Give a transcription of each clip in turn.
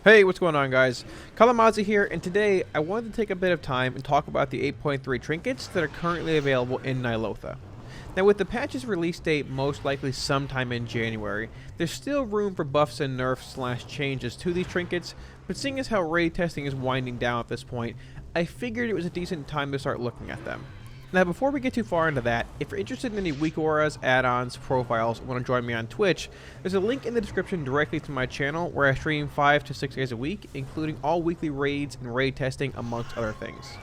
Hey, what's going on, guys? Kalamazi here, and today I wanted to take a bit of time and talk about the 8.3 trinkets that are currently available in Ny'alotha. Now, with the patch's release date most likely sometime in January, there's still room for buffs and nerfs / changes to these trinkets, but seeing as how raid testing is winding down at this point, I figured it was a decent time to start looking at them. Now, before we get too far into that, if you're interested in any weak auras, add-ons, profiles, and want to join me on Twitch, there's a link in the description directly to my channel where I stream 5 to 6 days a week, including all weekly raids and raid testing, amongst other things.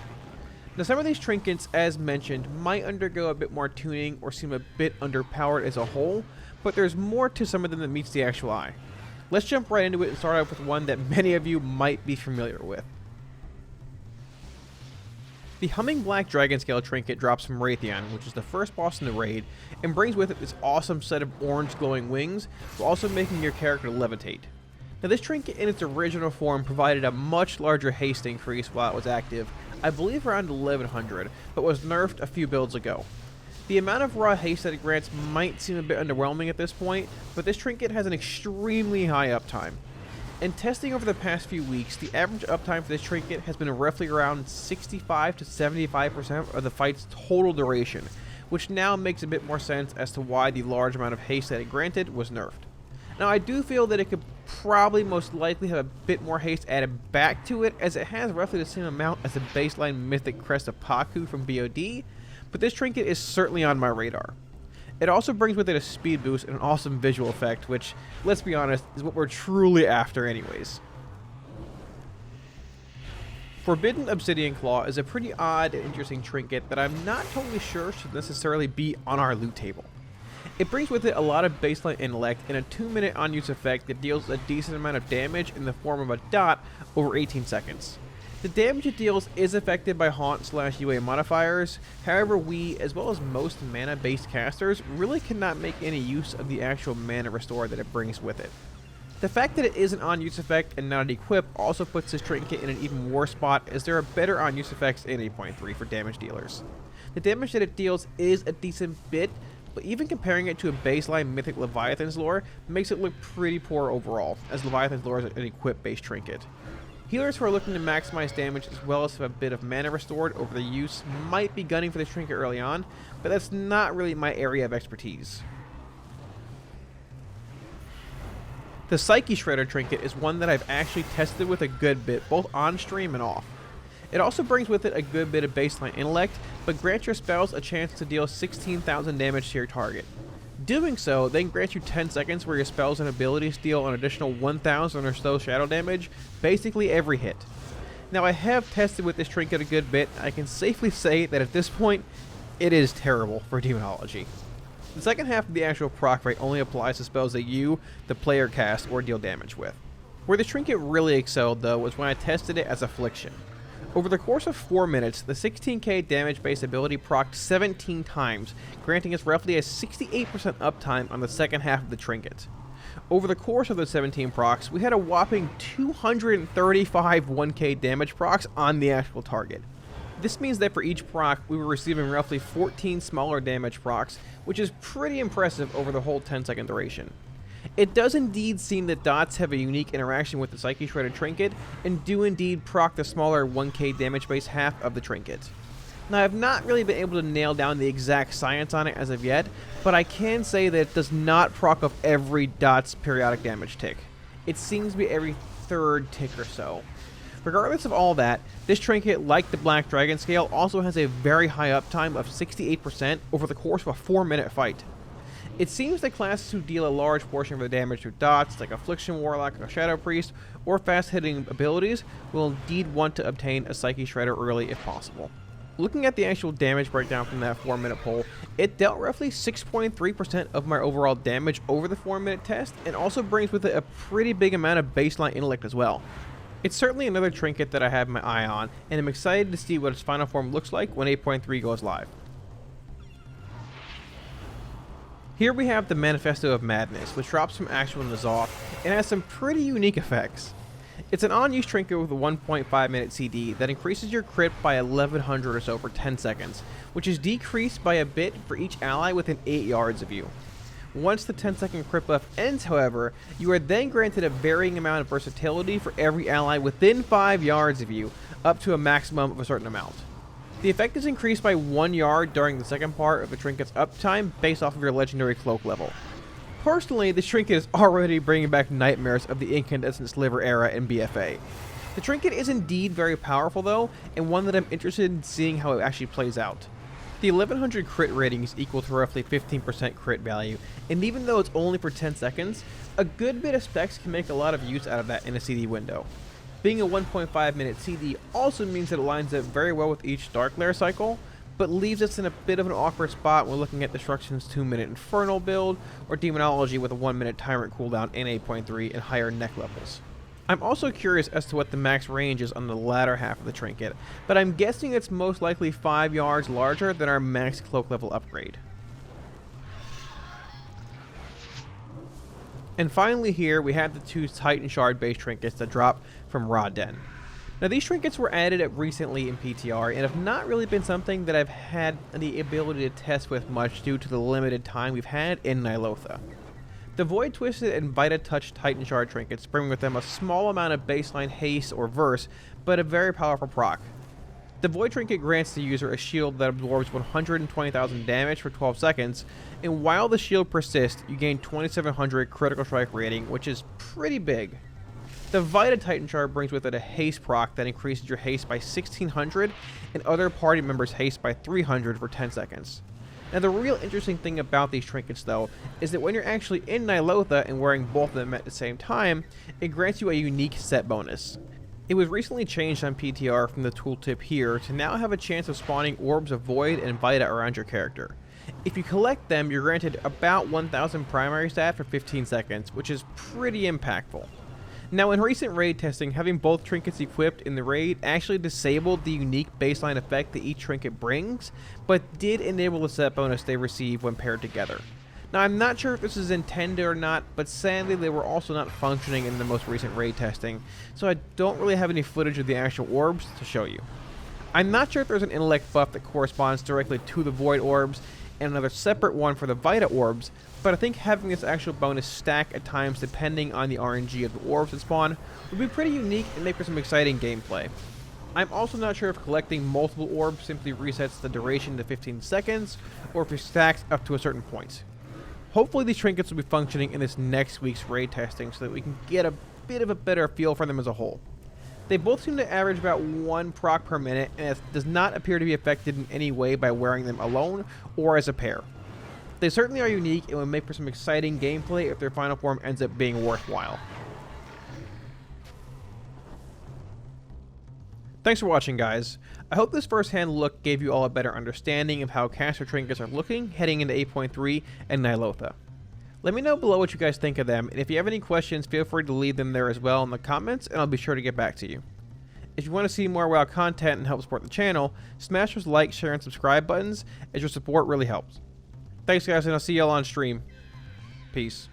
Now, some of these trinkets, as mentioned, might undergo a bit more tuning or seem a bit underpowered as a whole, but there's more to some of them than meets the actual eye. Let's jump right into it and start off with one that many of you might be familiar with. The Humming Black Dragon Scale trinket drops from Raytheon, which is the first boss in the raid, and brings with it this awesome set of orange glowing wings, while also making your character levitate. Now, this trinket in its original form provided a much larger haste increase while it was active, I believe around 1100, but was nerfed a few builds ago. The amount of raw haste that it grants might seem a bit underwhelming at this point, but this trinket has an extremely high uptime. In testing over the past few weeks, the average uptime for this trinket has been roughly around 65 to 75% of the fight's total duration, which now makes a bit more sense as to why the large amount of haste that it granted was nerfed. Now, I do feel that it could probably most likely have a bit more haste added back to it, as it has roughly the same amount as the baseline Mythic Crest of Paku from BOD, but this trinket is certainly on my radar. It also brings with it a speed boost and an awesome visual effect, which, let's be honest, is what we're truly after anyways. Forbidden Obsidian Claw is a pretty odd and interesting trinket that I'm not totally sure should necessarily be on our loot table. It brings with it a lot of baseline intellect and a 2-minute on-use effect that deals a decent amount of damage in the form of a dot over 18 seconds. The damage it deals is affected by Haunt / UA modifiers, however we, as well as most mana-based casters, really cannot make any use of the actual mana restore that it brings with it. The fact that it is an on-use effect and not an equip also puts this trinket in an even worse spot, as there are better on-use effects in 8.3 for damage dealers. The damage that it deals is a decent bit, but even comparing it to a baseline Mythic Leviathan's lore makes it look pretty poor overall, as Leviathan's lore is an equip-based trinket. Healers who are looking to maximize damage as well as have a bit of mana restored over the use might be gunning for this trinket early on, but that's not really my area of expertise. The Psyche Shredder trinket is one that I've actually tested with a good bit, both on stream and off. It also brings with it a good bit of baseline intellect, but grants your spells a chance to deal 16,000 damage to your target. Doing so then grants you 10 seconds where your spells and abilities deal an additional 1,000 or so shadow damage, basically every hit. Now, I have tested with this trinket a good bit, and I can safely say that at this point, it is terrible for demonology. The second half of the actual proc rate only applies to spells that you, the player, cast or deal damage with. Where the trinket really excelled, though, was when I tested it as Affliction. Over the course of 4 minutes, the 16k damage-based ability procced 17 times, granting us roughly a 68% uptime on the second half of the trinket. Over the course of the 17 procs, we had a whopping 235 1k damage procs on the actual target. This means that for each proc, we were receiving roughly 14 smaller damage procs, which is pretty impressive over the whole 10-second duration. It does indeed seem that dots have a unique interaction with the Psyche Shredder trinket, and do indeed proc the smaller 1k damage base half of the trinket. Now, I have not really been able to nail down the exact science on it as of yet, but I can say that it does not proc off every dot's periodic damage tick. It seems to be every third tick or so. Regardless of all that, this trinket, like the Black Dragon Scale, also has a very high uptime of 68% over the course of a 4-minute fight. It seems that classes who deal a large portion of the damage through dots, like Affliction Warlock or Shadow Priest, or fast-hitting abilities, will indeed want to obtain a Psyche Shredder early if possible. Looking at the actual damage breakdown from that 4-minute poll, it dealt roughly 6.3% of my overall damage over the 4-minute test, and also brings with it a pretty big amount of baseline intellect as well. It's certainly another trinket that I have my eye on, and I'm excited to see what its final form looks like when 8.3 goes live. Here we have the Manifesto of Madness, which drops from actual Ny'alotha and has some pretty unique effects. It's an on-use trinket with a 1.5 minute CD that increases your crit by 1100 or so for 10 seconds, which is decreased by a bit for each ally within 8 yards of you. Once the 10-second crit buff ends, however, you are then granted a varying amount of versatility for every ally within 5 yards of you, up to a maximum of a certain amount. The effect is increased by 1 yard during the second part of the Trinket's uptime based off of your legendary cloak level. Personally, this Trinket is already bringing back nightmares of the incandescent sliver era in BFA. The Trinket is indeed very powerful though, and one that I'm interested in seeing how it actually plays out. The 1100 crit rating is equal to roughly 15% crit value, and even though it's only for 10 seconds, a good bit of specs can make a lot of use out of that in a CD window. Being a 1.5 minute CD also means that it lines up very well with each Dark Lair cycle, but leaves us in a bit of an awkward spot when looking at Destruction's 2-minute Infernal build, or Demonology with a 1-minute Tyrant cooldown in 8.3 and higher neck levels. I'm also curious as to what the max range is on the latter half of the Trinket, but I'm guessing it's most likely 5 yards larger than our max cloak level upgrade. And finally here, we have the 2 Titan Shard based trinkets that drop from Raw Den. Now these trinkets were added recently in PTR and have not really been something that I've had the ability to test with much due to the limited time we've had in Ny'alotha. The Void Twisted and Vita Touch Titan Shard trinkets bring with them a small amount of baseline haste or verse, but a very powerful proc. The Void Trinket grants the user a shield that absorbs 120,000 damage for 12 seconds, and while the shield persists, you gain 2700 critical strike rating, which is pretty big. The Vita Titan Shard brings with it a haste proc that increases your haste by 1600 and other party members' haste by 300 for 10 seconds. Now the real interesting thing about these trinkets though is that when you're actually in Ny'alotha and wearing both of them at the same time, it grants you a unique set bonus. It was recently changed on PTR from the tooltip here to now have a chance of spawning orbs of Void and Vita around your character. If you collect them, you're granted about 1000 primary stat for 15 seconds, which is pretty impactful. Now in recent raid testing, having both trinkets equipped in the raid actually disabled the unique baseline effect that each trinket brings, but did enable the set bonus they receive when paired together. Now I'm not sure if this is intended or not, but sadly they were also not functioning in the most recent raid testing, so I don't really have any footage of the actual orbs to show you. I'm not sure if there's an intellect buff that corresponds directly to the Void orbs, and another separate one for the Vita orbs, but I think having this actual bonus stack at times depending on the RNG of the orbs that spawn would be pretty unique and make for some exciting gameplay. I'm also not sure if collecting multiple orbs simply resets the duration to 15 seconds, or if it stacks up to a certain point. Hopefully these trinkets will be functioning in this next week's raid testing so that we can get a bit of a better feel for them as a whole. They both seem to average about 1 proc per minute, and it does not appear to be affected in any way by wearing them alone or as a pair. They certainly are unique and will make for some exciting gameplay if their final form ends up being worthwhile. Thanks for watching, guys. I hope this first-hand look gave you all a better understanding of how caster trinkets are looking heading into 8.3 and Ny'alotha. Let me know below what you guys think of them, and if you have any questions, feel free to leave them there as well in the comments, and I'll be sure to get back to you. If you want to see more WoW content and help support the channel, smash those like, share, and subscribe buttons, as your support really helps. Thanks, guys, and I'll see y'all on stream. Peace.